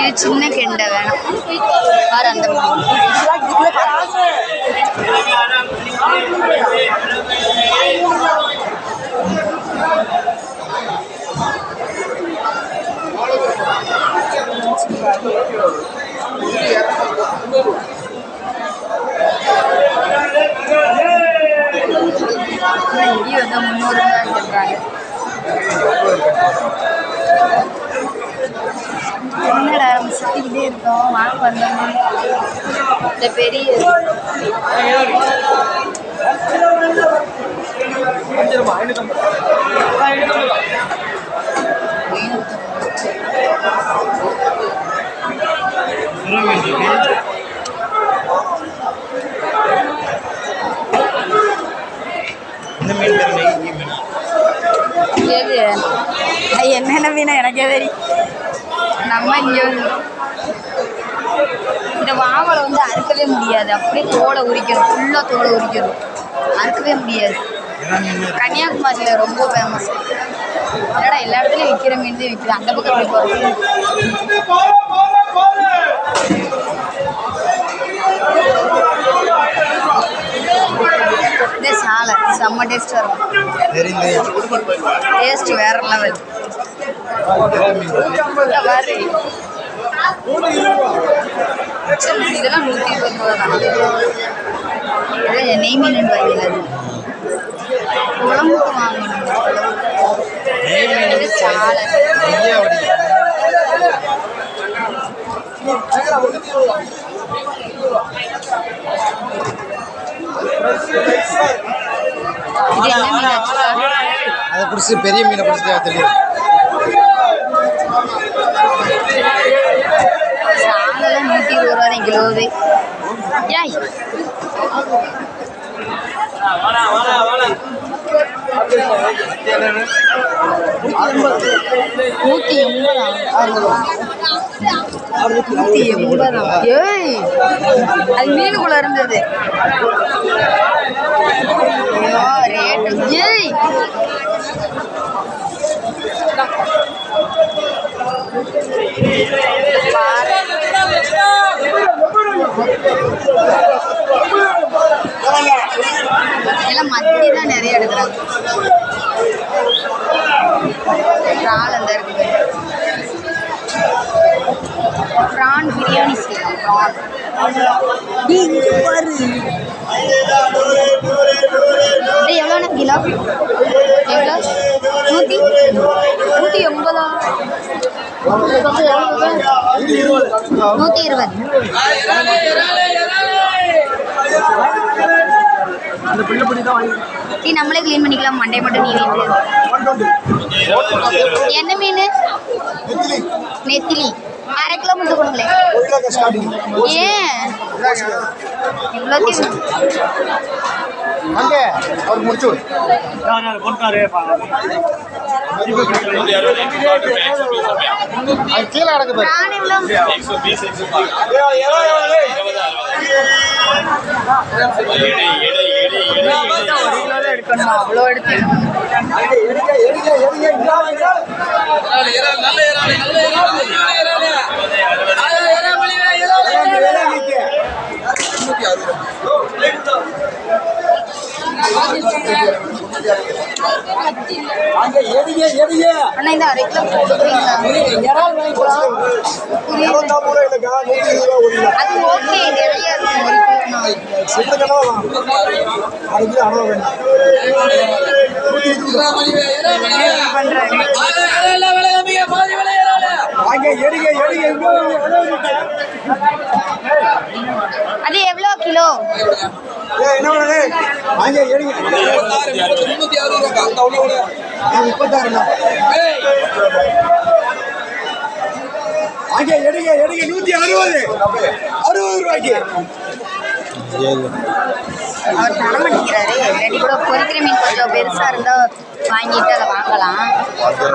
இது சின்ன கெண்டை வேணும் பாரு அந்த இங்கேயும் வந்து 300 ரூபாய் சொல்றாங்க. என்னடா நம்ம சுற்றிக்கிட்டே இருக்கோம் வாங்க வந்தோம். இந்த பெரிய என்னென்ன மீனை எனக்கே தெரியும். நம்ம இங்கே இந்த வாவலை வந்து அறுக்கவே முடியாது, அப்படியே தோலை உரிக்கணும், ஃபுல்லாக தோலை உரிக்கணும், அறுக்கவே முடியாது. கன்னியாகுமரியில் ரொம்ப ஃபேமஸ். என்னடா எல்லா இடத்துலையும் விற்கிற மீன் தான் விற்கிது, அந்த பக்கம் எப்படி போகிறது? இதே சாலை செம்ம டேஸ்ட்டாக இருக்கும். டேஸ்ட் வேற லெவல். இதெல்லாம் 120 ரூபா தான். நெய் மீன் வாங்கல, அது குழம்புக்கு வாங்கணும். சாலை அதை பிடிச்சி பெரிய மீனை பிடிச்சி தெரியும். சாலெல்லாம் 120 ரூபா தான் கிலோவே. ஏய் 180. ஏய் அது மீனுக்குள்ள இருந்தது. ஏய் எல்லாம் மத்தி தான் நிறைய எடுக்கிறாங்க. இறால் அந்த இருக்குது. ப்ரான் பிரியாணி செய்யலாம். ப்ரான் பாரு எவ்வளோண்ணா கிலோ? எவ்வளோ? 180. 120. நீ நம்மளே கிளீன் பண்ணிக்கலாம். மண்டே மட்டும் நீ வீட்டு. என்ன மீன்? நெத்திலி. அரை கிலோ மட்டும் கொடுங்களேன். ஏன் இவ்வளோத்தையும் கீழே கிடக்கு. எடுக்கணும் அவ்வளோ எடுத்து அண்ணா இந்த அரை கிலோ போட்டுக்கிறீங்களா? அது ஓகே நிறைய அது எவ்வளோ கிலோ? ரூபாய்க்கு அவர் தர மாட்டேங்கிறாரு. இல்லாட்டி கூட பொரிக்கிற மீன் கொஞ்சம் பெருசாக இருந்தால் வாங்கிட்டு அதை வாங்கலாம்.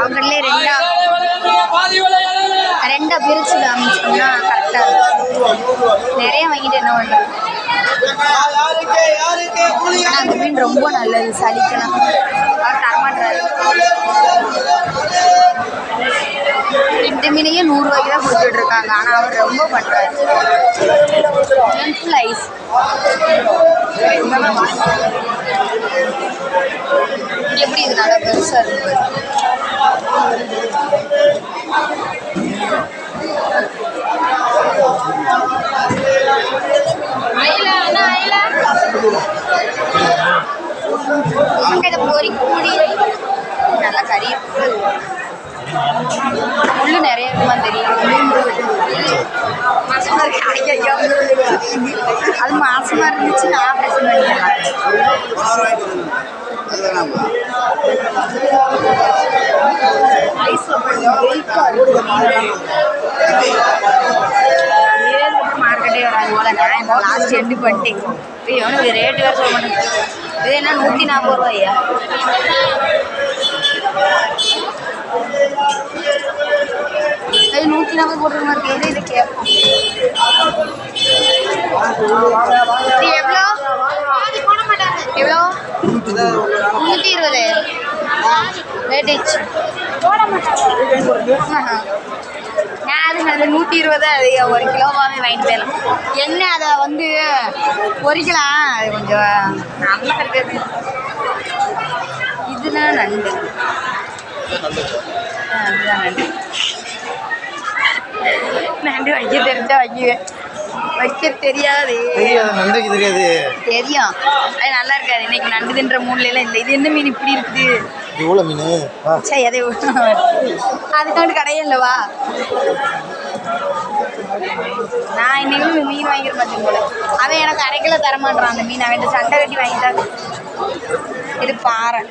அவங்களே ரெண்டாக பிரித்து காமிச்சோம்னா கரெக்டாக இருக்கும். நிறைய வாங்கிட்டு என்ன பண்ணுறது? ஆனால் அந்த மீன் ரொம்ப நல்லது, சளிக்கலாம். அவர் தரமாட்டாரு. இந்த மீனையே 100 ரூபாய்க்கு தான் கொடுத்துட்டு இருக்காங்க. ஆனால் அவர் ரொம்ப பண்ணுறாரு. Full ice. எப்படி இது நல்லா பெருசாக இருக்கு. இதை பொறிக்க முடியும். நல்லா கறி முள்ளு நிறைய இருக்குமா தெரியும். மாசமா இருக்கு. அது மாசமா இருந்துச்சு. ஆப்ரேஷன் பண்ணிடலாம். மார்க்கெட்டே வராது போல. நான் லாஸ்ட் எண்டு பண்ணிட்டேன். எவனுக்கு ரேட்டு வேறு சொல்ல மாட்டேன். இது என்ன 140 ரூபாயா? அது 140 போட்டுருக்க மாதிரி இருக்கு. இது கேட்போம். இது எவ்வளோ? எவ்வளோ? 320 ரேட்டேஜ் போட மாட்டாங்க. அது 120 அது 1 கிலோவாகவே வாங்கிட்டு போயிடலாம். என்ன அதை வந்து பொரிக்கலாம். அது கொஞ்சம் நல்லா இருக்குது. இதுதான் நண்டு. அதுதான் நண்டு. நண்டு வைக்க தெரிஞ்சா வைக்குவேன். வைக்க தெரியாது. நண்டுக்கு தெரியாது. தெரியும். அது நல்லா இருக்காது. இன்னைக்கு நண்டு தின்ற மூணுலாம் இல்லை. இது என்ன மீன் இப்படி இருக்குது? எவ்வளோ மீன்? சரி எதை அதுக்காண்டு கடையில்லவா? நான் இன்னைக்கு மீன் வாங்கிட மாட்டேன் போல. அவன் எனக்கு 1/2 கிலோ தரமாட்டான். அந்த மீன் அவன்கிட்ட சண்டை கட்டி வாங்கிட்டாங்க. இது பாறை.